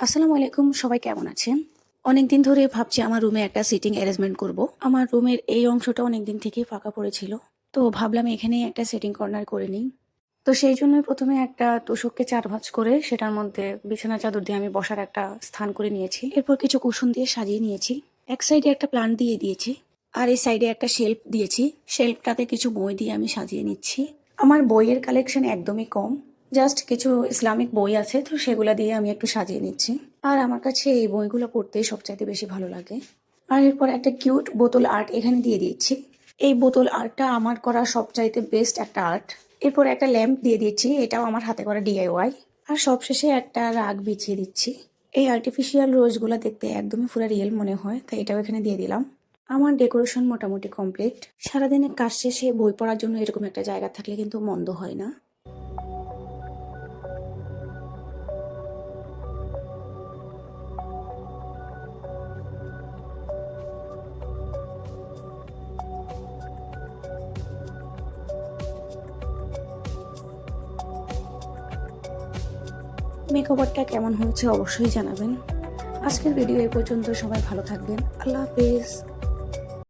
আসসালামু আলাইকুম, সবাই কেমন আছেন? অনেকদিন ধরে ভাবছি আমার রুমে একটা সিটিং অ্যারেঞ্জমেন্ট করব। আমার রুমের এই অংশটা অনেকদিন থেকেই ফাঁকা পড়েছিল। তো ভাবলাম এখানেই একটা সিটিং কর্নার করে নিই। তো সেই জন্যই প্রথমে একটা তোশককে ৪ ভাঁজ করে সেটার মধ্যে বিছানা চাদর দিয়ে আমি বসার একটা স্থান করে নিয়েছি। এরপর কিছু কুশন দিয়ে সাজিয়ে নিয়েছি। এক সাইডে একটা প্লান্ট দিয়ে দিয়েছি। আর এই সাইডে একটা শেলফ দিয়েছি। শেলফটাতে কিছু বই দিয়ে আমি সাজিয়ে নিচ্ছি। আমার বইয়ের কালেকশন একদমই কম। জাস্ট কিছু ইসলামিক বই আছে, তো সেগুলা দিয়ে আমি একটু সাজিয়ে নিচ্ছি। আর আমার কাছে এই বইগুলো পড়তেই সবচাইতে বেশি ভালো লাগে। আর এরপর একটা কিউট বোতল আর্ট এখানে দিয়ে দিচ্ছি। এই বোতল আর্টটা আমার করা সবচাইতে বেস্ট একটা আর্ট। এরপর একটা ল্যাম্প দিয়ে দিচ্ছি, এটাও আমার হাতে করা ডিআইওয়াই। আর সবশেষে একটা রাগ বিছিয়ে দিচ্ছি। এই আর্টিফিশিয়াল রোজগুলো দেখতে একদমই পুরো রিয়েল মনে হয়, তাই এটাও এখানে দিয়ে দিলাম। আমার ডেকোরেশন মোটামুটি কমপ্লিট। সারাদিনের কাজ শেষে বই পড়ার জন্য এরকম একটা জায়গা থাকলে কিন্তু মন্দ হয় না। মেকওভারটা কেমন হয়েছে অবশ্যই জানাবেন। আজকের ভিডিও এ পর্যন্ত। সবাই ভালো থাকবেন। আল্লাহ হাফেজ।